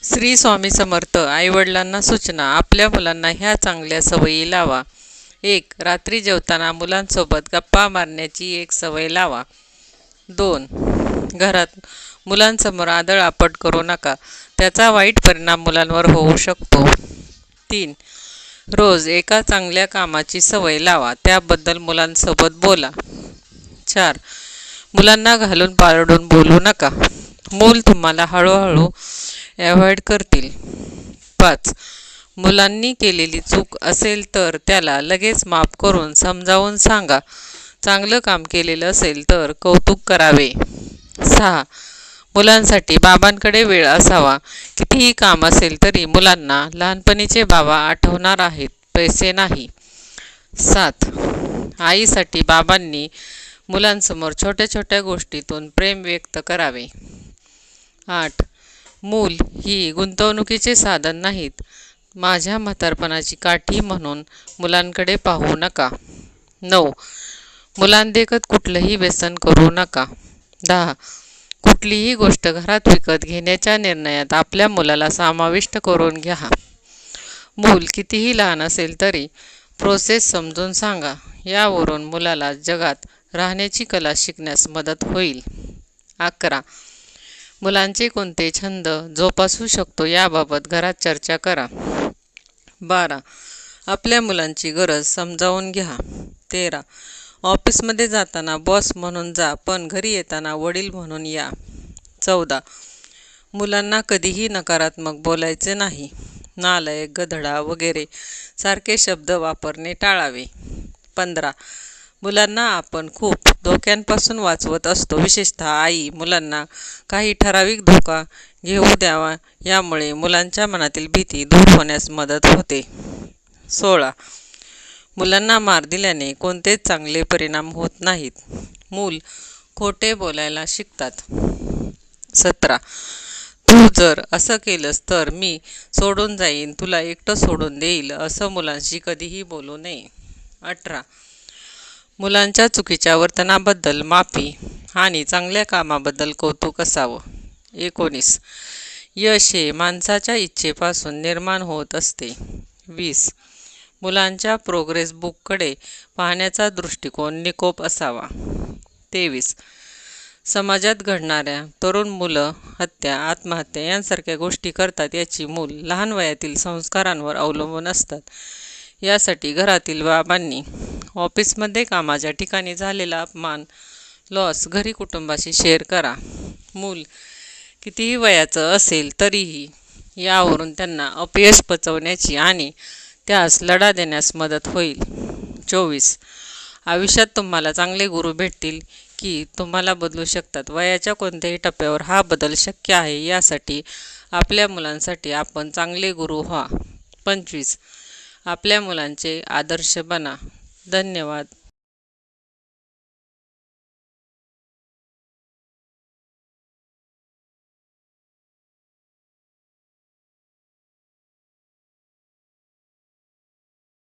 श्री स्वामी समर्थ. आईवडिलांना सूचना. आपल्या मुलांना ह्या चांगल्या सवयी लावा. 1. रात्री जेवताना मुलांसोबत गप्पा मारण्याची एक सवय लावा. 2. घरात मुलांसमोर आदळआपट करू नका. त्याचा वाईट परिणाम मुलांवर होऊ शकतो. 3. रोज एका चांगल्या कामाची सवय लावा. त्याबद्दल मुलांसोबत बोला. 4. मुलांना घालून पारडून बोलू नका. मूल तुम्हाला हळूहळू अवॉइड करतील. 5. मुलांनी केलेली चूक असेल तर त्याला लगेच माफ करून समजावून सांगा. चांगलं काम केलेलं असेल तर कौतुक करावे. 6. मुलांसाठी बाबांकडे वेळ असावा. कितीही काम असेल तरी मुलांना लहानपणीचे बाबा आठवणार आहेत, पैसे नाही. 7. आईसाठी बाबांनी मुलांसमोर छोट्या छोट्या गोष्टीतून प्रेम व्यक्त करावे. 8. मूल ही गुंतवणुकीचे साधन नाहीत. माझ्या म्हातारपणाची काठी म्हणून मुलांकडे पाहू नका. 9. मुलांदेखत कुठलंही व्यसन करू नका. 10. कुठलीही गोष्ट घरात विकत घेण्याच्या निर्णयात आपल्या मुलाला समाविष्ट करून घ्या. मूल कितीही लहान असेल तरी प्रोसेस समजून सांगा. यावरून मुलाला जगात राहण्याची कला शिकण्यास मदत होईल. 11. मुलांचे कोणते छंद जोपासू शकतो याबाबत घरात चर्चा करा. 12. आपल्या मुलांची गरज समजावून घ्या. 13. ऑफिसमध्ये जाताना बॉस म्हणून जा, पण घरी येताना वडील म्हणून या. 14. मुलांना कधीही नकारात्मक बोलायचे नाही. नालायक, गधडा वगैरे सारखे शब्द वापरणे टाळावे. 15. मुलांना आपण खूप धोक्यांपासून वाचवत असतो. विशेषतः आई मुलांना काही ठराविक धोका घेऊ द्यावा. यामुळे मुलांच्या मनातील भीती दूर होण्यास मदत होते. 16. मुलांना मार दिल्याने कोणतेच चांगले परिणाम होत नाहीत. मूल खोटे बोलायला शिकतात. 17. तू जर असं केलंस तर मी सोडून जाईन, तुला एकटं सोडून देईल, असं मुलांशी कधीही बोलू नये. 18. मुलांच्या चुकीच्या वर्तनाबद्दल माफी आणि चांगल्या कामाबद्दल कौतुक असावं. 19. यश हे माणसाच्या इच्छेपासून निर्माण होत असते. 20. मुलांच्या प्रोग्रेस बुककडे पाहण्याचा दृष्टिकोन निकोप असावा. 23. समाजात घडणाऱ्या तरुण मुलं हत्या, आत्महत्या यांसारख्या गोष्टी करतात. याची मूल लहान वयातील संस्कारांवर अवलंबून असतात. यासाठी घरातील बाबांनी ऑफिसमध्ये कामाच्या ठिकाणी झालेला अपमान, लॉस घरी कुटुंबाशी शेअर करा. मूल कितीही वयाचं असेल तरीही यावरून त्यांना अपयश पचवण्याची आणि त्यास लढा देण्यास मदत होईल. 24. आयुष्यात तुम्हाला चांगले गुरु भेटतील की तुम्हाला बदलू शकतात. वयाच्या कोणत्याही टप्प्यावर हा बदल शक्य आहे. यासाठी आपल्या मुलांसाठी आपण चांगले गुरु व्हा. 25. आपल्या मुलांचे आदर्श बना. धन्यवाद.